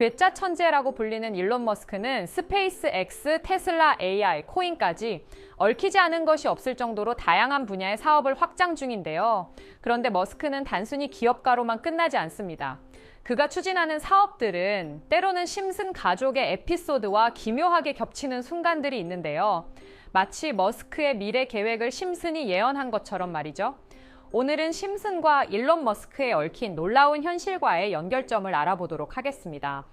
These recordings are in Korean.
괴짜 천재라고 불리는 일론 머스크는 스페이스 X, 테슬라 AI, 코인까지 얽히지 않은 것이 없을 정도로 다양한 분야의 사업을 확장 중인데요. 그런데 머스크는 단순히 기업가로만 끝나지 않습니다. 그가 추진하는 사업들은 때로는 심슨 가족의 에피소드와 기묘하게 겹치는 순간들이 있는데요. 마치 머스크의 미래 계획을 심슨이 예언한 것처럼 말이죠. 오늘은 심슨과 일론 머스크에 얽힌 놀라운 현실과의 연결점을 알아보도록 하겠습니다.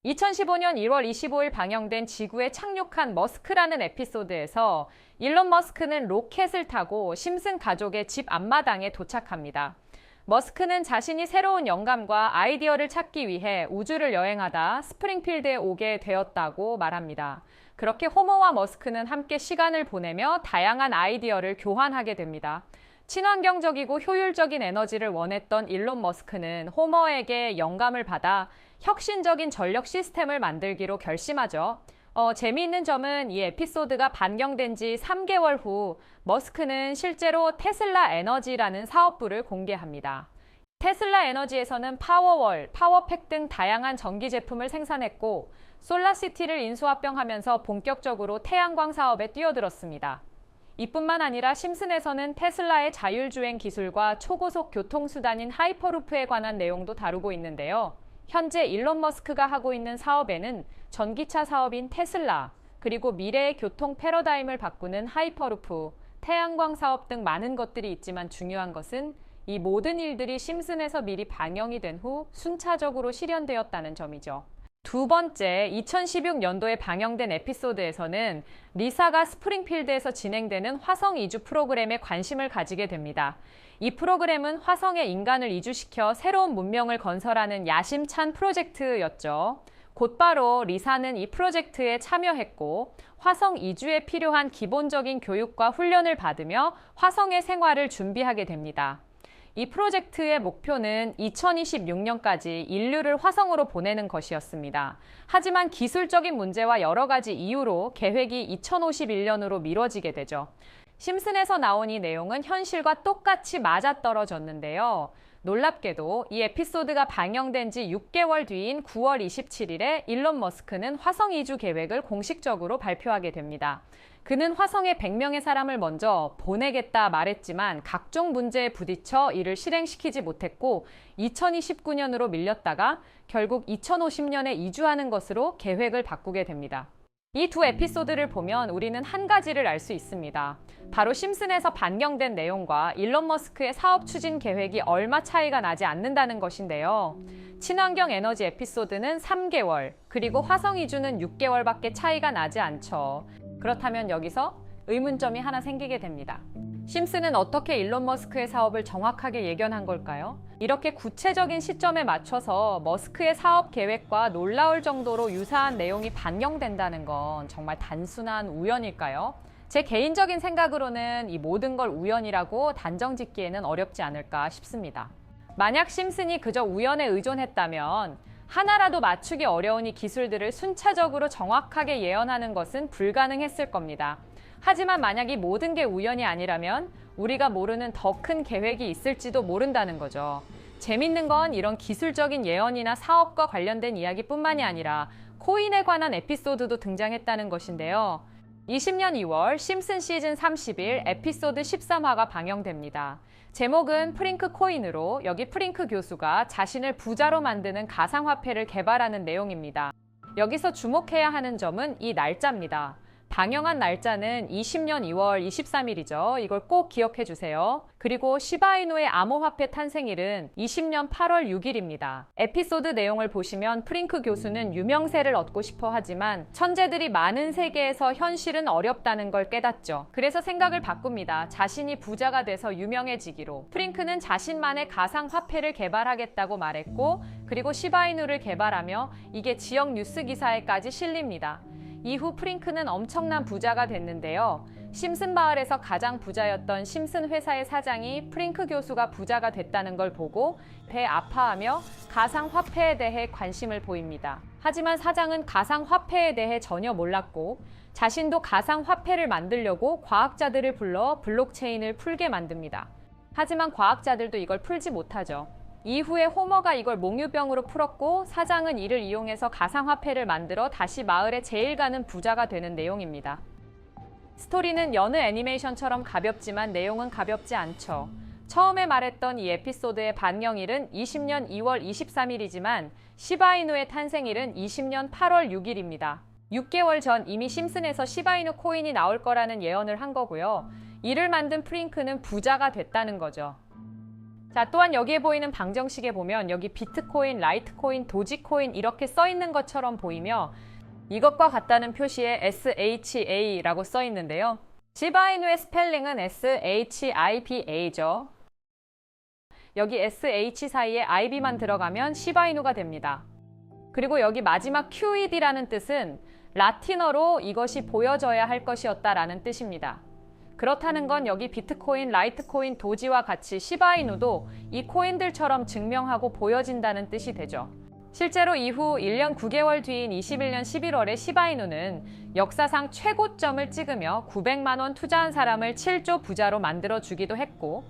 2015년 1월 25일 방영된 지구에 착륙한 머스크라는 에피소드에서 일론 머스크는 로켓을 타고 심슨 가족의 집 앞마당에 도착합니다. 머스크는 자신이 새로운 영감과 아이디어를 찾기 위해 우주를 여행하다 스프링필드에 오게 되었다고 말합니다. 그렇게 호머와 머스크는 함께 시간을 보내며 다양한 아이디어를 교환하게 됩니다. 친환경적이고 효율적인 에너지를 원했던 일론 머스크는 호머에게 영감을 받아 혁신적인 전력 시스템을 만들기로 결심하죠. 재미있는 점은 이 에피소드가 반영된 지 3개월 후 머스크는 실제로 테슬라 에너지라는 사업부를 공개합니다. 테슬라 에너지에서는 파워월, 파워팩 등 다양한 전기 제품을 생산했고 솔라시티를 인수합병하면서 본격적으로 태양광 사업에 뛰어들었습니다. 이뿐만 아니라 심슨에서는 테슬라의 자율주행 기술과 초고속 교통수단인 하이퍼루프에 관한 내용도 다루고 있는데요. 현재 일론 머스크가 하고 있는 사업에는 전기차 사업인 테슬라, 그리고 미래의 교통 패러다임을 바꾸는 하이퍼루프, 태양광 사업 등 많은 것들이 있지만 중요한 것은 이 모든 일들이 심슨에서 미리 반영이 된 후 순차적으로 실현되었다는 점이죠. 두 번째, 2016년도에 방영된 에피소드에서는 리사가 스프링필드에서 진행되는 화성 이주 프로그램에 관심을 가지게 됩니다. 이 프로그램은 화성에 인간을 이주시켜 새로운 문명을 건설하는 야심찬 프로젝트였죠. 곧바로 리사는 이 프로젝트에 참여했고 화성 이주에 필요한 기본적인 교육과 훈련을 받으며 화성의 생활을 준비하게 됩니다. 이 프로젝트의 목표는 2026년까지 인류를 화성으로 보내는 것이었습니다. 하지만 기술적인 문제와 여러 가지 이유로 계획이 2051년으로 미뤄지게 되죠. 심슨에서 나온 이 내용은 현실과 똑같이 맞아떨어졌는데요. 놀랍게도 이 에피소드가 방영된 지 6개월 뒤인 9월 27일에 일론 머스크는 화성 이주 계획을 공식적으로 발표하게 됩니다. 그는 화성에 100명의 사람을 먼저 보내겠다 말했지만 각종 문제에 부딪혀 이를 실행시키지 못했고 2029년으로 밀렸다가 결국 2050년에 이주하는 것으로 계획을 바꾸게 됩니다. 이 두 에피소드를 보면 우리는 한 가지를 알 수 있습니다. 바로 심슨에서 반영된 내용과 일론 머스크의 사업 추진 계획이 얼마 차이가 나지 않는다는 것인데요. 친환경 에너지 에피소드는 3개월, 그리고 화성 이주는 6개월밖에 차이가 나지 않죠. 그렇다면 여기서 의문점이 하나 생기게 됩니다. 심슨은 어떻게 일론 머스크의 사업을 정확하게 예견한 걸까요? 이렇게 구체적인 시점에 맞춰서 머스크의 사업 계획과 놀라울 정도로 유사한 내용이 반영된다는 건 정말 단순한 우연일까요? 제 개인적인 생각으로는 이 모든 걸 우연이라고 단정 짓기에는 어렵지 않을까 싶습니다. 만약 심슨이 그저 우연에 의존했다면 하나라도 맞추기 어려운 이 기술들을 순차적으로 정확하게 예언하는 것은 불가능했을 겁니다. 하지만 만약 이 모든 게 우연이 아니라면 우리가 모르는 더 큰 계획이 있을지도 모른다는 거죠. 재밌는 건 이런 기술적인 예언이나 사업과 관련된 이야기뿐만이 아니라 코인에 관한 에피소드도 등장했다는 것인데요. 20년 2월 심슨 시즌 30일 에피소드 13화가 방영됩니다. 제목은 프링크 코인으로 여기 프링크 교수가 자신을 부자로 만드는 가상화폐를 개발하는 내용입니다. 여기서 주목해야 하는 점은 이 날짜입니다. 방영한 날짜는 20년 2월 23일이죠. 이걸 꼭 기억해 주세요. 그리고 시바이누의 암호화폐 탄생일은 20년 8월 6일입니다. 에피소드 내용을 보시면 프링크 교수는 유명세를 얻고 싶어 하지만 천재들이 많은 세계에서 현실은 어렵다는 걸 깨닫죠. 그래서 생각을 바꿉니다. 자신이 부자가 돼서 유명해지기로. 프링크는 자신만의 가상화폐를 개발하겠다고 말했고 그리고 시바이누를 개발하며 이게 지역 뉴스 기사에까지 실립니다. 이후 프링크는 엄청난 부자가 됐는데요. 심슨 마을에서 가장 부자였던 심슨 회사의 사장이 프링크 교수가 부자가 됐다는 걸 보고 배 아파하며 가상화폐에 대해 관심을 보입니다. 하지만 사장은 가상화폐에 대해 전혀 몰랐고 자신도 가상화폐를 만들려고 과학자들을 불러 블록체인을 풀게 만듭니다. 하지만 과학자들도 이걸 풀지 못하죠. 이후에 호머가 이걸 몽유병으로 풀었고 사장은 이를 이용해서 가상화폐를 만들어 다시 마을에 제일 가는 부자가 되는 내용입니다. 스토리는 여느 애니메이션처럼 가볍지만 내용은 가볍지 않죠. 처음에 말했던 이 에피소드의 반영일은 20년 2월 23일이지만 시바이누의 탄생일은 20년 8월 6일입니다. 6개월 전 이미 심슨에서 시바이누 코인이 나올 거라는 예언을 한 거고요. 이를 만든 프링크는 부자가 됐다는 거죠. 자, 또한 여기에 보이는 방정식에 보면 여기 비트코인, 라이트코인, 도지코인 이렇게 써 있는 것처럼 보이며 이것과 같다는 표시에 SHA라고 써 있는데요. 시바이누의 스펠링은 SHIBA죠. 여기 SH 사이에 IB만 들어가면 시바이누가 됩니다. 그리고 여기 마지막 QED라는 뜻은 라틴어로 이것이 보여져야 할 것이었다라는 뜻입니다. 그렇다는 건 여기 비트코인, 라이트코인, 도지와 같이 시바이누도 이 코인들처럼 증명하고 보여진다는 뜻이 되죠. 실제로 이후 1년 9개월 뒤인 21년 11월에 시바이누는 역사상 최고점을 찍으며 900만 원 투자한 사람을 7조 부자로 만들어주기도 했고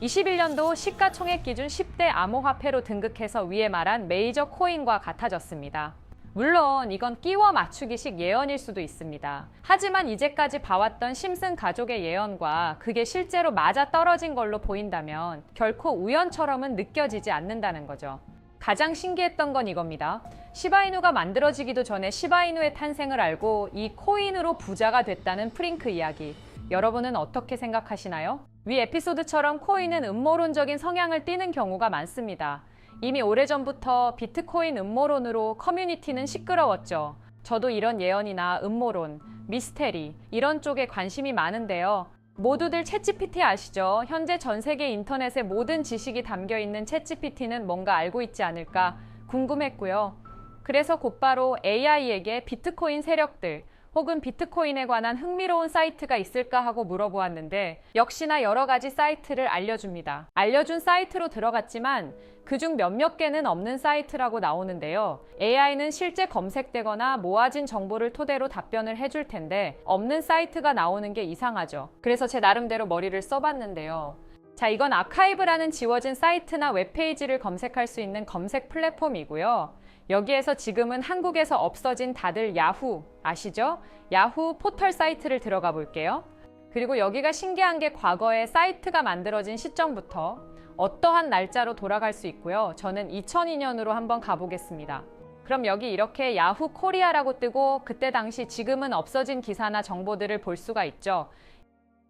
21년도 시가총액 기준 10대 암호화폐로 등극해서 위에 말한 메이저 코인과 같아졌습니다. 물론 이건 끼워 맞추기식 예언일 수도 있습니다. 하지만 이제까지 봐왔던 심슨 가족의 예언과 그게 실제로 맞아떨어진 걸로 보인다면 결코 우연처럼은 느껴지지 않는다는 거죠. 가장 신기했던 건 이겁니다. 시바이누가 만들어지기도 전에 시바이누의 탄생을 알고 이 코인으로 부자가 됐다는 프링크 이야기. 여러분은 어떻게 생각하시나요? 위 에피소드처럼 코인은 음모론적인 성향을 띠는 경우가 많습니다. 이미 오래전부터 비트코인 음모론으로 커뮤니티는 시끄러웠죠. 저도 이런 예언이나 음모론, 미스테리 이런 쪽에 관심이 많은데요. 모두들 챗GPT 아시죠? 현재 전 세계 인터넷에 모든 지식이 담겨있는 챗GPT는 뭔가 알고 있지 않을까 궁금했고요. 그래서 곧바로 AI에게 비트코인 세력들 혹은 비트코인에 관한 흥미로운 사이트가 있을까 하고 물어보았는데 역시나 여러 가지 사이트를 알려줍니다. 알려준 사이트로 들어갔지만 그중 몇몇 개는 없는 사이트라고 나오는데요. AI는 실제 검색되거나 모아진 정보를 토대로 답변을 해줄 텐데 없는 사이트가 나오는 게 이상하죠. 그래서 제 나름대로 머리를 써봤는데요. 자, 이건 아카이브라는 지워진 사이트나 웹페이지를 검색할 수 있는 검색 플랫폼이고요. 여기에서 지금은 한국에서 없어진 다들 야후 아시죠? 야후 포털 사이트를 들어가 볼게요. 그리고 여기가 신기한 게 과거에 사이트가 만들어진 시점부터 어떠한 날짜로 돌아갈 수 있고요. 저는 2002년으로 한번 가보겠습니다. 그럼 여기 이렇게 야후 코리아라고 뜨고 그때 당시 지금은 없어진 기사나 정보들을 볼 수가 있죠.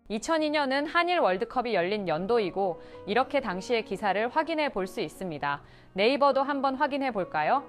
2002년은 한일 월드컵이 열린 연도이고 이렇게 당시의 기사를 확인해 볼 수 있습니다. 네이버도 한번 확인해 볼까요?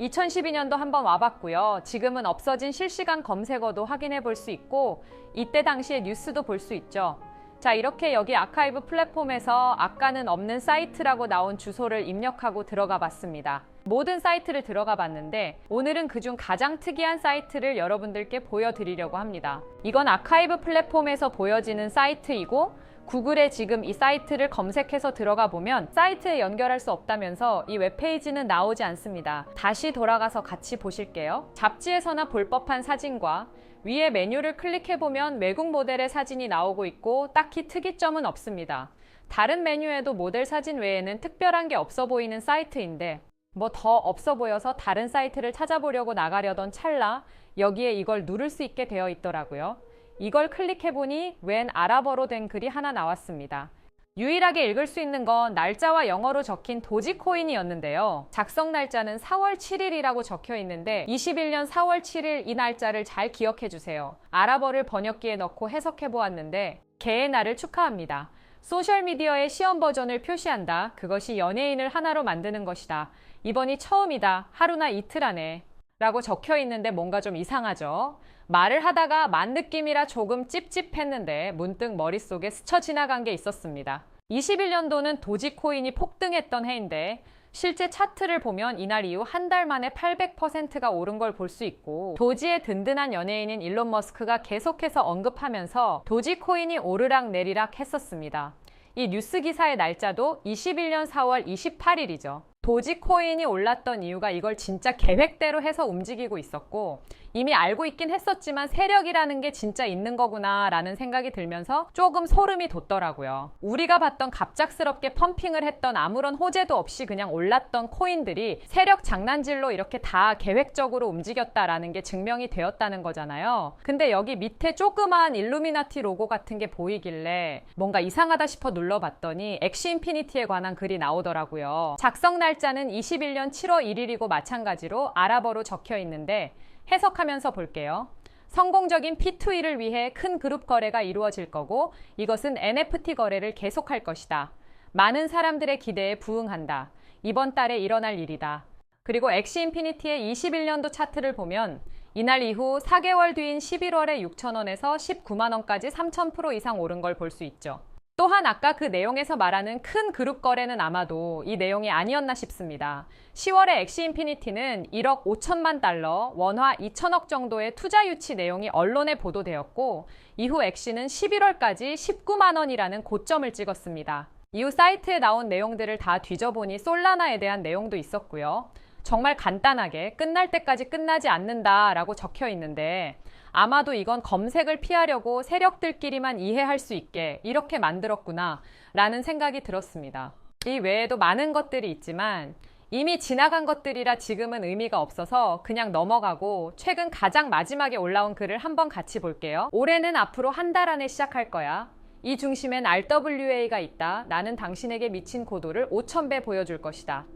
2012년도 한번 와봤고요. 지금은 없어진 실시간 검색어도 확인해 볼 수 있고 이때 당시의 뉴스도 볼 수 있죠. 자, 이렇게 여기 아카이브 플랫폼에서 아까는 없는 사이트라고 나온 주소를 입력하고 들어가 봤습니다. 모든 사이트를 들어가 봤는데 오늘은 그중 가장 특이한 사이트를 여러분들께 보여드리려고 합니다. 이건 아카이브 플랫폼에서 보여지는 사이트이고 구글에 지금 이 사이트를 검색해서 들어가 보면 사이트에 연결할 수 없다면서 이 웹페이지는 나오지 않습니다. 다시 돌아가서 같이 보실게요. 잡지에서나 볼 법한 사진과 위에 메뉴를 클릭해보면 외국 모델의 사진이 나오고 있고 딱히 특이점은 없습니다. 다른 메뉴에도 모델 사진 외에는 특별한 게 없어 보이는 사이트인데 뭐 더 없어 보여서 다른 사이트를 찾아보려고 나가려던 찰나 여기에 이걸 누를 수 있게 되어 있더라고요. 이걸 클릭해보니 웬 아랍어로 된 글이 하나 나왔습니다. 유일하게 읽을 수 있는 건 날짜와 영어로 적힌 도지코인이었는데요. 작성 날짜는 4월 7일이라고 적혀 있는데 21년 4월 7일 이 날짜를 잘 기억해 주세요. 아랍어를 번역기에 넣고 해석해 보았는데 개의 날을 축하합니다. 소셜미디어의 시험 버전을 표시한다. 그것이 연예인을 하나로 만드는 것이다. 이번이 처음이다. 하루나 이틀 안에 라고 적혀 있는데 뭔가 좀 이상하죠? 말을 하다가 만 느낌이라 조금 찝찝했는데 문득 머릿속에 스쳐 지나간 게 있었습니다. 21년도는 도지코인이 폭등했던 해인데 실제 차트를 보면 이날 이후 한 달 만에 800%가 오른 걸 볼 수 있고 도지의 든든한 연예인인 일론 머스크가 계속해서 언급하면서 도지코인이 오르락 내리락 했었습니다. 이 뉴스 기사의 날짜도 21년 4월 28일이죠. 도지코인이 올랐던 이유가 이걸 진짜 계획대로 해서 움직이고 있었고 이미 알고 있긴 했었지만 세력이라는 게 진짜 있는 거구나 라는 생각이 들면서 조금 소름이 돋더라고요. 우리가 봤던 갑작스럽게 펌핑을 했던 아무런 호재도 없이 그냥 올랐던 코인들이 세력 장난질로 이렇게 다 계획적으로 움직였다라는 게 증명이 되었다는 거잖아요. 근데 여기 밑에 조그만 일루미나티 로고 같은 게 보이길래 뭔가 이상하다 싶어 눌러봤더니 엑시 인피니티에 관한 글이 나오더라고요. 작성 날짜는 21년 7월 1일이고 마찬가지로 아랍어로 적혀 있는데 해석하면서 볼게요. 성공적인 P2E를 위해 큰 그룹 거래가 이루어질 거고 이것은 NFT 거래를 계속할 것이다. 많은 사람들의 기대에 부응한다. 이번 달에 일어날 일이다. 그리고 엑시 인피니티의 21년도 차트를 보면 이날 이후 4개월 뒤인 11월에 6,000원에서 19만원까지 3,000% 이상 오른 걸 볼 수 있죠. 또한 아까 그 내용에서 말하는 큰 그룹 거래는 아마도 이 내용이 아니었나 싶습니다. 10월에 엑시 인피니티는 1억 5천만 달러, 원화 2천억 정도의 투자 유치 내용이 언론에 보도되었고 이후 엑시는 11월까지 19만 원이라는 고점을 찍었습니다. 이후 사이트에 나온 내용들을 다 뒤져보니 솔라나에 대한 내용도 있었고요. 정말 간단하게 끝날 때까지 끝나지 않는다라고 적혀 있는데 아마도 이건 검색을 피하려고 세력들끼리만 이해할 수 있게 이렇게 만들었구나 라는 생각이 들었습니다. 이 외에도 많은 것들이 있지만 이미 지나간 것들이라 지금은 의미가 없어서 그냥 넘어가고 최근 가장 마지막에 올라온 글을 한번 같이 볼게요. 올해는 앞으로 한 달 안에 시작할 거야. 이 중심엔 RWA가 있다. 나는 당신에게 미친 고도를 5,000배 보여줄 것이다.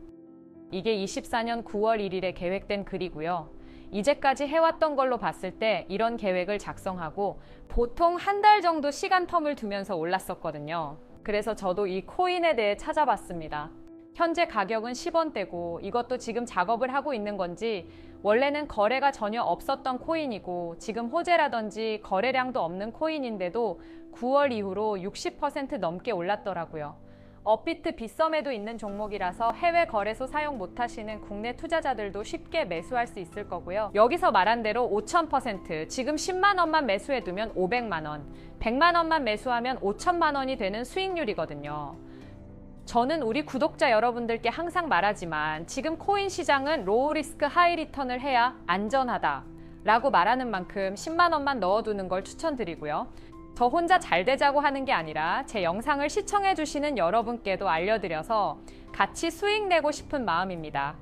이게 24년 9월 1일에 계획된 글이고요. 이제까지 해왔던 걸로 봤을 때 이런 계획을 작성하고 보통 한 달 정도 시간 텀을 두면서 올랐었거든요. 그래서 저도 이 코인에 대해 찾아봤습니다. 현재 가격은 10원대고 이것도 지금 작업을 하고 있는 건지 원래는 거래가 전혀 없었던 코인이고 지금 호재라든지 거래량도 없는 코인인데도 9월 이후로 60% 넘게 올랐더라고요. 업비트 빗썸에도 있는 종목이라서 해외 거래소 사용 못하시는 국내 투자자들도 쉽게 매수할 수 있을 거고요. 여기서 말한 대로 5000%, 지금 10만 원만 매수해두면 500만 원, 100만 원만 매수하면 5천만 원이 되는 수익률이거든요. 저는 우리 구독자 여러분들께 항상 말하지만 지금 코인 시장은 로우 리스크 하이 리턴을 해야 안전하다 라고 말하는 만큼 10만 원만 넣어두는 걸 추천드리고요. 저 혼자 잘 되자고 하는 게 아니라 제 영상을 시청해 주시는 여러분께도 알려드려서 같이 수익 내고 싶은 마음입니다.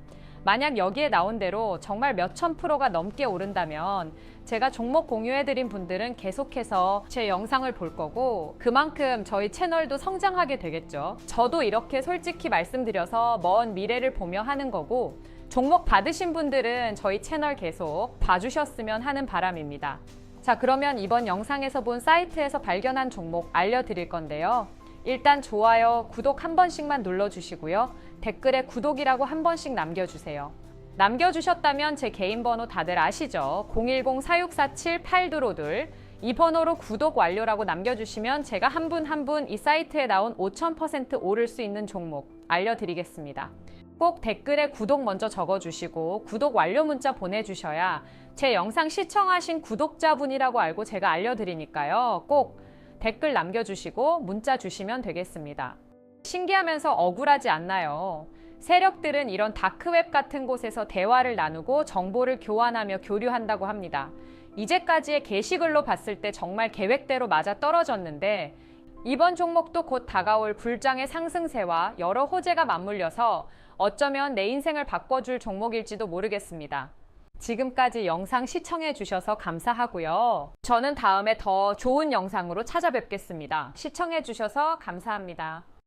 만약 여기에 나온 대로 정말 몇천 프로가 넘게 오른다면 제가 종목 공유해드린 분들은 계속해서 제 영상을 볼 거고 그만큼 저희 채널도 성장하게 되겠죠. 저도 이렇게 솔직히 말씀드려서 먼 미래를 보며 하는 거고 종목 받으신 분들은 저희 채널 계속 봐주셨으면 하는 바람입니다. 자, 그러면 이번 영상에서 본 사이트에서 발견한 종목 알려드릴 건데요. 일단 좋아요, 구독 한 번씩만 눌러주시고요. 댓글에 구독이라고 한 번씩 남겨주세요. 남겨주셨다면 제 개인 번호 다들 아시죠? 010-4647-8252 이 번호로 구독 완료라고 남겨주시면 제가 한 분 한 분 이 사이트에 나온 5000% 오를 수 있는 종목 알려드리겠습니다. 꼭 댓글에 구독 먼저 적어주시고 구독 완료 문자 보내주셔야 제 영상 시청하신 구독자분이라고 알고 제가 알려드리니까요. 꼭 댓글 남겨주시고 문자 주시면 되겠습니다. 신기하면서 억울하지 않나요? 세력들은 이런 다크웹 같은 곳에서 대화를 나누고 정보를 교환하며 교류한다고 합니다. 이제까지의 게시글로 봤을 때 정말 계획대로 맞아떨어졌는데 이번 종목도 곧 다가올 불장의 상승세와 여러 호재가 맞물려서 어쩌면 내 인생을 바꿔줄 종목일지도 모르겠습니다. 지금까지 영상 시청해 주셔서 감사하고요. 저는 다음에 더 좋은 영상으로 찾아뵙겠습니다. 시청해 주셔서 감사합니다.